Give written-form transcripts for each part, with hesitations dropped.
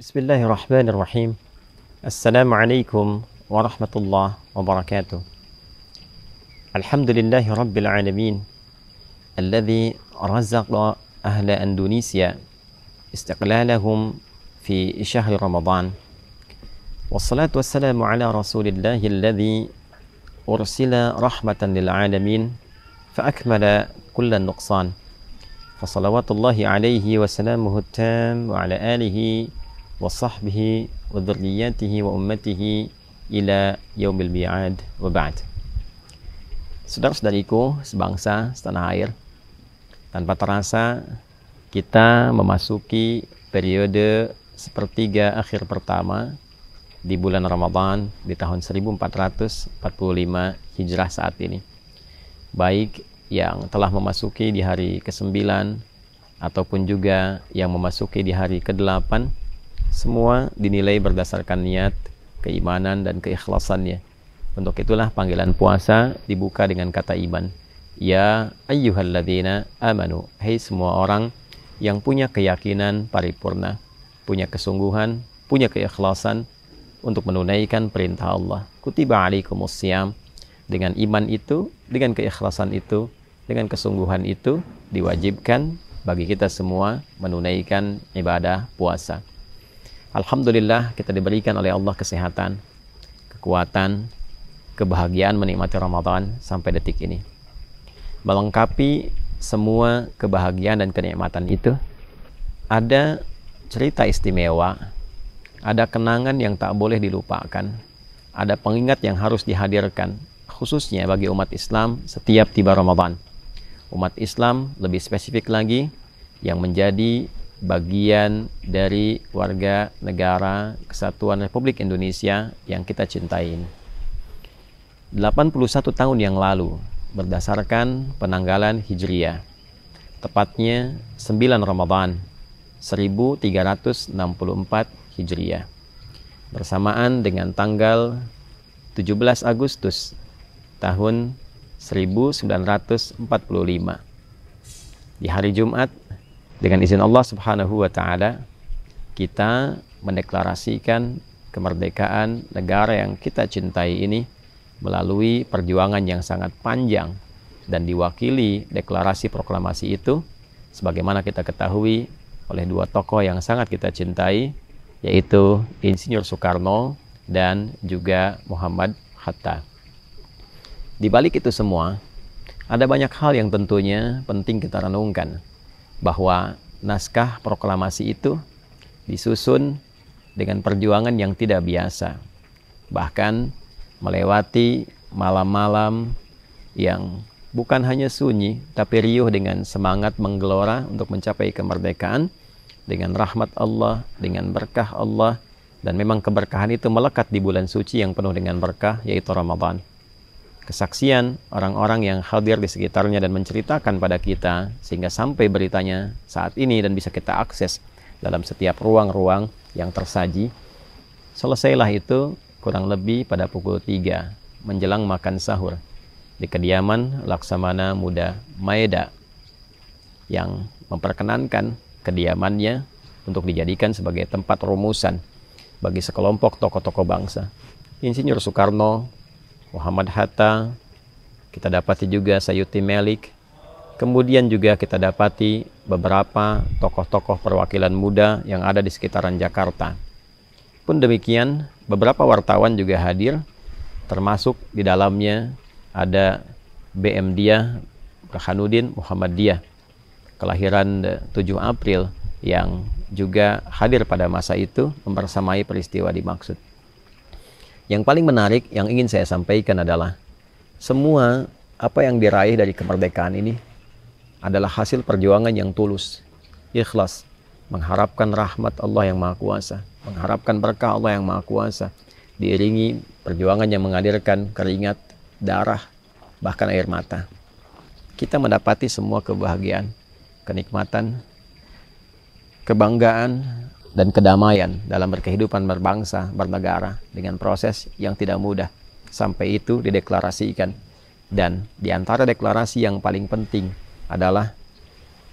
Bismillahirrahmanirrahim. Assalamualaikum warahmatullahi wabarakatuh. Alhamdulillahi rabbil alamin alladhi razaqa ahla Indonesia istiqlalahum fi syahri Ramadan. Wassalatu wassalamu ala rasulillahi alladhi ursila rahmatan lil alamin fa akmala kulla nuqsan. Fasalawatullahi alaihi wa salamuhu tam wa ala alihi wa sahbihi wa dhurriyyatihi wa ummatihi ila yaumil mi'ad wa ba'd. Saudara-saudariku sebangsa setanah air, tanpa terasa kita memasuki periode sepertiga akhir pertama di bulan Ramadan di tahun 1445 Hijrah saat ini. Baik yang telah memasuki di hari ke-9 ataupun juga yang memasuki di hari ke-8, semua dinilai berdasarkan niat, keimanan, dan keikhlasannya. Untuk itulah panggilan puasa dibuka dengan kata iman. Ya ayyuhalladzina amanu, hai semua orang yang punya keyakinan paripurna, punya kesungguhan, punya keikhlasan untuk menunaikan perintah Allah. Kutiba alaikumussyam. Dengan iman itu, dengan keikhlasan itu, dengan kesungguhan itu, diwajibkan bagi kita semua menunaikan ibadah puasa. Alhamdulillah kita diberikan oleh Allah kesehatan, kekuatan, kebahagiaan menikmati Ramadan sampai detik ini. Melengkapi semua kebahagiaan dan kenikmatan itu, ada cerita istimewa, ada kenangan yang tak boleh dilupakan, ada pengingat yang harus dihadirkan, khususnya bagi umat Islam setiap tiba Ramadan. Umat Islam lebih spesifik lagi yang menjadi bagian dari warga negara Kesatuan Republik Indonesia yang kita cintai. 81 tahun yang lalu, berdasarkan penanggalan Hijriah, tepatnya 9 Ramadan 1364 Hijriah, bersamaan dengan tanggal 17 Agustus tahun 1945, di hari Jumat, dengan izin Allah Subhanahu wa Ta'ala, kita mendeklarasikan kemerdekaan negara yang kita cintai ini melalui perjuangan yang sangat panjang, dan diwakili deklarasi proklamasi itu sebagaimana kita ketahui oleh dua tokoh yang sangat kita cintai, yaitu Insinyur Soekarno dan juga Muhammad Hatta. Di balik itu semua, ada banyak hal yang tentunya penting kita renungkan, bahwa naskah proklamasi itu disusun dengan perjuangan yang tidak biasa, bahkan melewati malam-malam yang bukan hanya sunyi, tapi riuh dengan semangat menggelora untuk mencapai kemerdekaan, dengan rahmat Allah, dengan berkah Allah, dan memang keberkahan itu melekat di bulan suci yang penuh dengan berkah, yaitu Ramadan. Kesaksian orang-orang yang hadir di sekitarnya dan menceritakan pada kita, sehingga sampai beritanya saat ini dan bisa kita akses dalam setiap ruang-ruang yang tersaji. Selesailah itu kurang lebih pada pukul 3 menjelang makan sahur di kediaman Laksamana Muda Maeda, yang memperkenankan kediamannya untuk dijadikan sebagai tempat rumusan bagi sekelompok tokoh-tokoh bangsa. Insinyur Soekarno, Muhammad Hatta, kita dapati juga Sayuti Melik, kemudian juga kita dapati beberapa tokoh-tokoh perwakilan muda yang ada di sekitaran Jakarta. Pun demikian, beberapa wartawan juga hadir, termasuk di dalamnya ada BM Dia Burhanuddin Muhammadiyah, kelahiran 7 April, yang juga hadir pada masa itu membersamai peristiwa dimaksud. Yang paling menarik yang ingin saya sampaikan adalah semua apa yang diraih dari kemerdekaan ini adalah hasil perjuangan yang tulus, ikhlas, mengharapkan rahmat Allah yang Maha Kuasa, mengharapkan berkah Allah yang Maha Kuasa, diiringi perjuangan yang menghadirkan keringat, darah, bahkan air mata. Kita mendapati semua kebahagiaan, kenikmatan, kebanggaan, dan kedamaian dalam berkehidupan berbangsa, bernegara, dengan proses yang tidak mudah. Sampai itu dideklarasikan. Dan di antara deklarasi yang paling penting adalah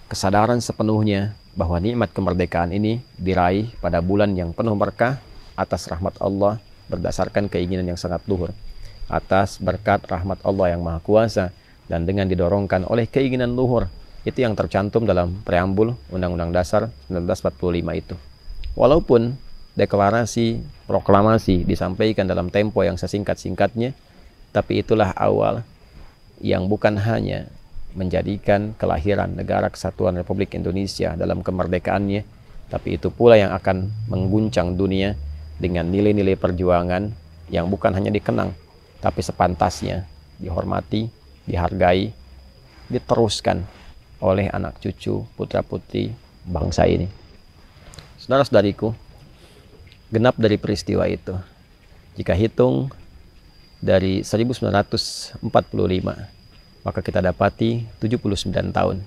kesadaran sepenuhnya bahwa nikmat kemerdekaan ini diraih pada bulan yang penuh berkah atas rahmat Allah berdasarkan keinginan yang sangat luhur, atas berkat rahmat Allah yang Maha Kuasa, dan dengan didorongkan oleh keinginan luhur. Itu yang tercantum dalam preambul Undang-Undang Dasar 1945 itu. Walaupun deklarasi, proklamasi disampaikan dalam tempo yang sesingkat-singkatnya, tapi itulah awal yang bukan hanya menjadikan kelahiran Negara Kesatuan Republik Indonesia dalam kemerdekaannya, tapi itu pula yang akan mengguncang dunia dengan nilai-nilai perjuangan yang bukan hanya dikenang, tapi sepantasnya dihormati, dihargai, diteruskan oleh anak cucu, putra-putri bangsa ini. Saudara-saudariku, genap dari peristiwa itu, jika hitung dari 1945, maka kita dapati 79 tahun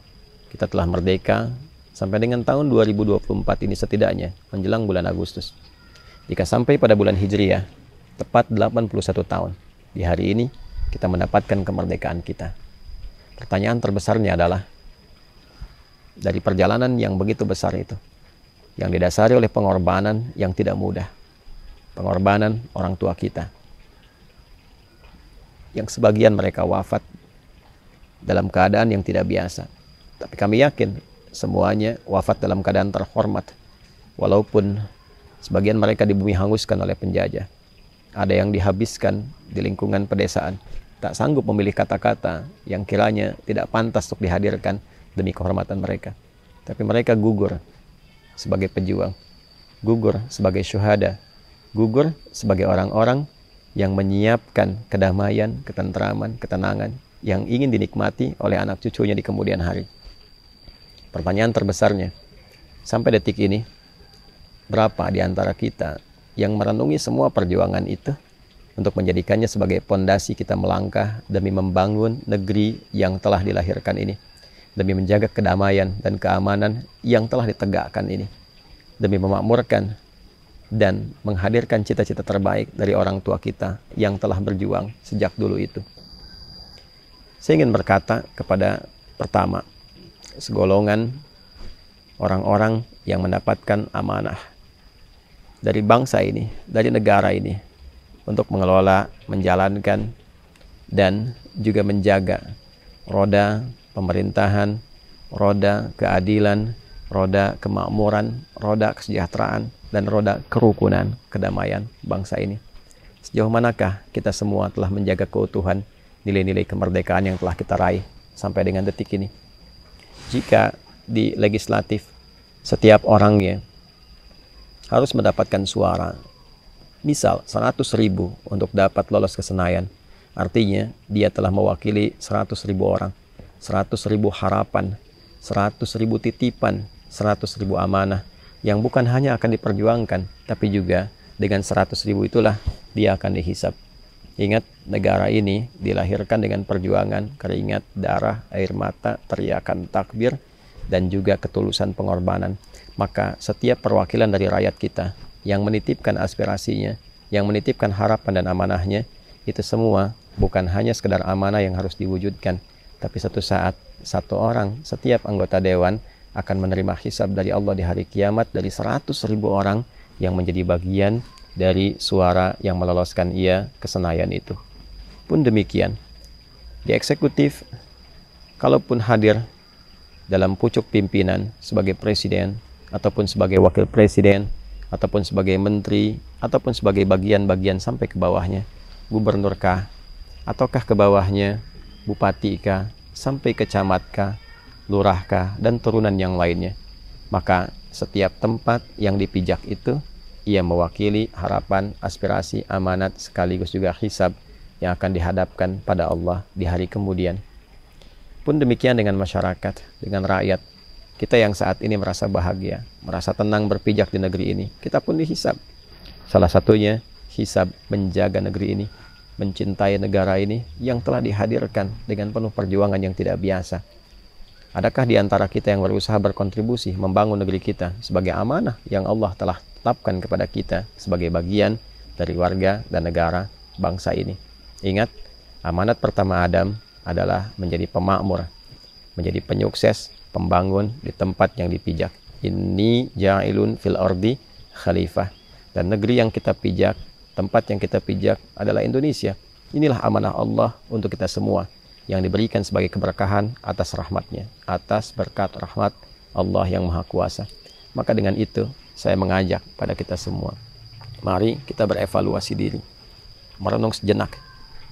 kita telah merdeka sampai dengan tahun 2024 ini setidaknya menjelang bulan Agustus. Jika sampai pada bulan Hijriah, tepat 81 tahun di hari ini kita mendapatkan kemerdekaan kita. Pertanyaan terbesarnya adalah, dari perjalanan yang begitu besar itu, yang didasari oleh pengorbanan yang tidak mudah, pengorbanan orang tua kita, yang sebagian mereka wafat dalam keadaan yang tidak biasa. Tapi kami yakin semuanya wafat dalam keadaan terhormat, walaupun sebagian mereka di bumi hanguskan oleh penjajah. Ada yang dihabiskan di lingkungan pedesaan, tak sanggup memilih kata-kata yang kiranya tidak pantas untuk dihadirkan demi kehormatan mereka. Tapi mereka gugur sebagai pejuang, gugur sebagai syuhada, gugur sebagai orang-orang yang menyiapkan kedamaian, ketentraman, ketenangan yang ingin dinikmati oleh anak cucunya di kemudian hari. Pertanyaan terbesarnya, sampai detik ini, berapa di antara kita yang merenungi semua perjuangan itu untuk menjadikannya sebagai pondasi kita melangkah demi membangun negeri yang telah dilahirkan ini, demi menjaga kedamaian dan keamanan yang telah ditegakkan ini, demi memakmurkan dan menghadirkan cita-cita terbaik dari orang tua kita yang telah berjuang sejak dulu itu. Saya ingin berkata kepada pertama, segolongan orang-orang yang mendapatkan amanah dari bangsa ini, dari negara ini, untuk mengelola, menjalankan, dan juga menjaga roda pemerintahan, roda keadilan, roda kemakmuran, roda kesejahteraan, dan roda kerukunan, kedamaian bangsa ini. Sejauh manakah kita semua telah menjaga keutuhan nilai-nilai kemerdekaan yang telah kita raih sampai dengan detik ini? Jika di legislatif setiap orangnya harus mendapatkan suara, misal 100.000 untuk dapat lolos ke Senayan, artinya dia telah mewakili 100.000 orang, 100.000 harapan, 100.000 titipan, 100.000 amanah yang bukan hanya akan diperjuangkan, tapi juga dengan 100.000 itulah dia akan dihisap. Ingat, negara ini dilahirkan dengan perjuangan, keringat, darah, air mata, teriakan takbir, dan juga ketulusan pengorbanan. Maka setiap perwakilan dari rakyat kita yang menitipkan aspirasinya, yang menitipkan harapan dan amanahnya, itu semua bukan hanya sekedar amanah yang harus diwujudkan, tapi satu saat, satu orang, setiap anggota dewan akan menerima hisab dari Allah di hari kiamat dari 100.000 orang yang menjadi bagian dari suara yang meloloskan ia ke Senayan itu. Pun demikian, di eksekutif, kalaupun hadir dalam pucuk pimpinan sebagai presiden, ataupun sebagai wakil presiden, ataupun sebagai menteri, ataupun sebagai bagian-bagian sampai ke bawahnya, gubernurkah, ataukah ke bawahnya bupatikah, sampai ke camatkah, lurahkah, dan turunan yang lainnya, maka setiap tempat yang dipijak itu ia mewakili harapan, aspirasi, amanat, sekaligus juga hisab yang akan dihadapkan pada Allah di hari kemudian. Pun demikian dengan masyarakat, dengan rakyat. Kita yang saat ini merasa bahagia, merasa tenang berpijak di negeri ini, kita pun dihisab. Salah satunya hisab menjaga negeri ini, mencintai negara ini yang telah dihadirkan dengan penuh perjuangan yang tidak biasa. Adakah di antara kita yang berusaha berkontribusi membangun negeri kita sebagai amanah yang Allah telah tetapkan kepada kita sebagai bagian dari warga dan negara bangsa ini? Ingat, amanat pertama Adam adalah menjadi pemakmur, menjadi penyukses, pembangun di tempat yang dipijak. inni ja'ilun fil ardi khalifah. Dan negeri yang kita pijak, tempat yang kita pijak adalah Indonesia. Inilah amanah Allah untuk kita semua yang diberikan sebagai keberkahan atas rahmatnya, atas berkat rahmat Allah yang Maha Kuasa. Maka dengan itu saya mengajak pada kita semua, mari kita berevaluasi diri, merenung sejenak.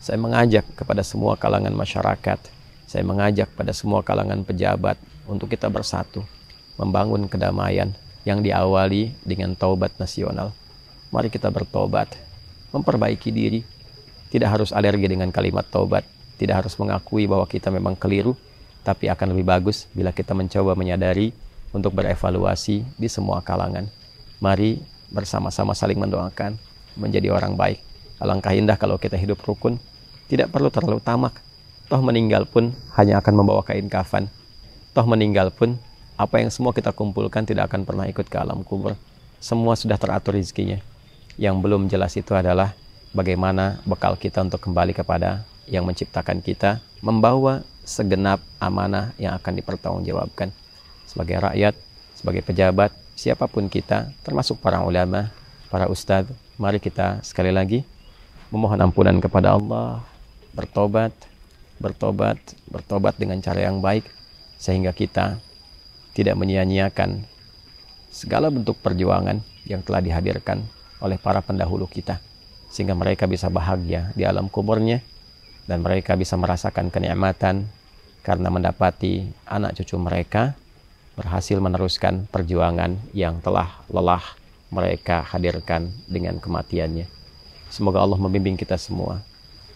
Saya mengajak kepada semua kalangan masyarakat, saya mengajak pada semua kalangan pejabat untuk kita bersatu, membangun kedamaian yang diawali dengan taubat nasional. Mari kita bertobat, memperbaiki diri. Tidak harus alergi dengan kalimat taubat, tidak harus mengakui bahwa kita memang keliru, tapi akan lebih bagus bila kita mencoba menyadari untuk berevaluasi di semua kalangan. Mari bersama-sama saling mendoakan, menjadi orang baik. Alangkah indah kalau kita hidup rukun, tidak perlu terlalu tamak. Toh meninggal pun hanya akan membawa kain kafan. Toh meninggal pun, apa yang semua kita kumpulkan tidak akan pernah ikut ke alam kubur. Semua sudah teratur rezekinya. Yang belum jelas itu adalah bagaimana bekal kita untuk kembali kepada yang menciptakan kita, membawa segenap amanah yang akan dipertanggungjawabkan. Sebagai rakyat, sebagai pejabat, siapapun kita, termasuk para ulama, para ustadz, mari kita sekali lagi memohon ampunan kepada Allah, bertobat dengan cara yang baik, sehingga kita tidak menyia-nyiakan segala bentuk perjuangan yang telah dihadirkan oleh para pendahulu kita, sehingga mereka bisa bahagia di alam kuburnya dan mereka bisa merasakan kenikmatan karena mendapati anak cucu mereka berhasil meneruskan perjuangan yang telah lelah mereka hadirkan dengan kematiannya. Semoga Allah membimbing kita semua,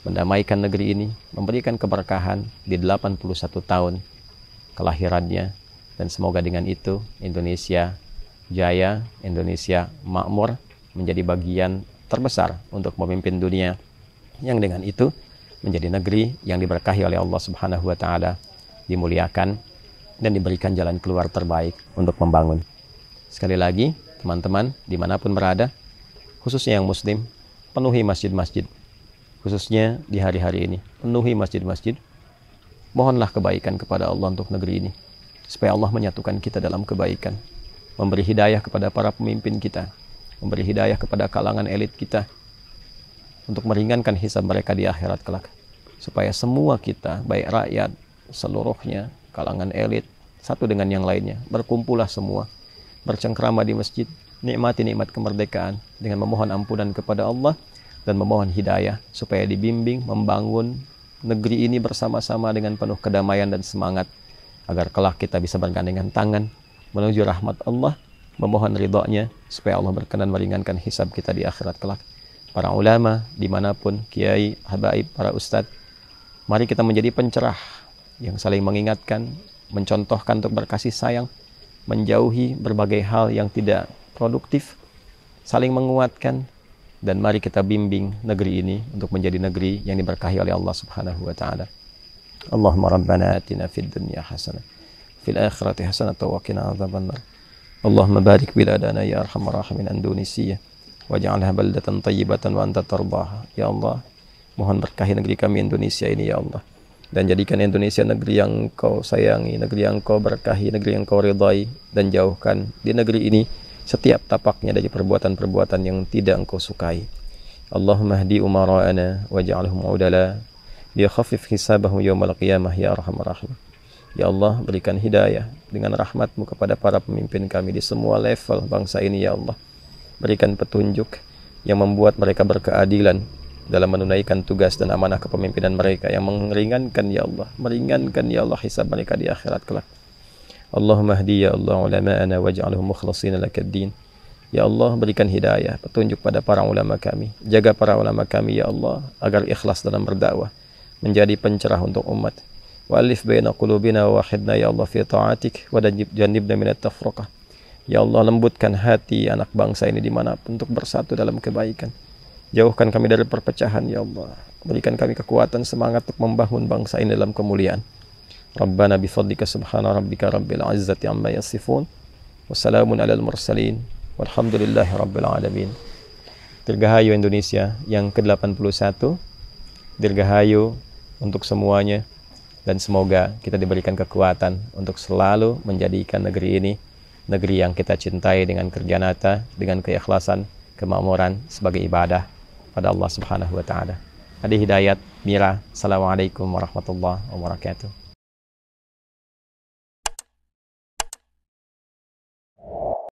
mendamaikan negeri ini, memberikan keberkahan di 81 tahun kelahirannya, dan semoga dengan itu Indonesia jaya, Indonesia makmur, menjadi bagian terbesar untuk memimpin dunia, yang dengan itu menjadi negeri yang diberkahi oleh Allah Subhanahu wa Ta'ala, dimuliakan dan diberikan jalan keluar terbaik untuk membangun. Sekali lagi, teman-teman dimanapun berada, khususnya yang muslim, penuhi masjid-masjid, khususnya di hari-hari ini, penuhi masjid-masjid. Mohonlah kebaikan kepada Allah untuk negeri ini, supaya Allah menyatukan kita dalam kebaikan, memberi hidayah kepada para pemimpin kita, memberi hidayah kepada kalangan elit kita, untuk meringankan hisab mereka di akhirat kelak, supaya semua kita, baik rakyat seluruhnya, kalangan elit, satu dengan yang lainnya, berkumpullah semua, bercengkrama di masjid, nikmati nikmat kemerdekaan dengan memohon ampunan kepada Allah dan memohon hidayah supaya dibimbing membangun negeri ini bersama-sama dengan penuh kedamaian dan semangat, agar kelak kita bisa bergandengan tangan menuju rahmat Allah, memohon ridhonya supaya Allah berkenan meringankan hisab kita di akhirat kelak. Para ulama dimanapun, kiai, habaib, para ustadz, mari kita menjadi pencerah yang saling mengingatkan, mencontohkan untuk berkasih sayang, menjauhi berbagai hal yang tidak produktif, saling menguatkan, dan mari kita bimbing negeri ini untuk menjadi negeri yang diberkahi oleh Allah Subhanahu wa Ta'ala. Allahumma rabbana atina fid dunya hasanah, fil akhirati hasanah wa qina adzabannar. Allahumma barik biladana ya arhamar rahimin Indonesia, waj'alha baldatan thayyibatan wa anta tardaha. Ya Allah, mohon berkahi negeri kami Indonesia ini ya Allah, dan jadikan Indonesia negeri yang Kau sayangi, negeri yang Kau berkahi, negeri yang Kau ridai, dan jauhkan di negeri ini setiap tapaknya dari perbuatan-perbuatan yang tidak Engkau sukai. Allahumma hdi umara'ana waj'alhum udala liyakhaffif hisabahum yawmal qiyamah ya arhamar rahim. Ya Allah, berikan hidayah dengan rahmat-Mu kepada para pemimpin kami di semua level bangsa ini ya Allah. Berikan petunjuk yang membuat mereka berkeadilan dalam menunaikan tugas dan amanah kepemimpinan mereka, yang meringankan ya Allah, meringankan ya Allah hisab mereka di akhirat kelak. Allahumma hdi ya Allah ulama'ana waj'alhum mukhlashina lakad-din. Ya Allah, berikan hidayah, petunjuk pada para ulama kami. Jaga para ulama kami ya Allah agar ikhlas dalam berdakwah, menjadi pencerah untuk umat. Wa alif baina qulubina wa wahidna ya Allah fi ta'atik wa jannibna minat tafraqah. Ya Allah, lembutkan hati anak bangsa ini dimanapun untuk bersatu dalam kebaikan. Jauhkan kami dari perpecahan ya Allah. Berikan kami kekuatan semangat untuk membangun bangsa ini dalam kemuliaan. Rabbana bifadlika subhana rabbika rabbil izzati amma yasifun, wassalamun alal mursalin, walhamdulillahi rabbil alamin. Dirgahayu Indonesia yang ke-81, dirgahayu untuk semuanya, dan semoga kita diberikan kekuatan untuk selalu menjadikan negeri ini negeri yang kita cintai dengan kerja nyata, dengan keikhlasan, kemakmuran sebagai ibadah pada Allah Subhanahu wa taala. Adi Hidayat Mira. Assalamualaikum warahmatullahi wabarakatuh.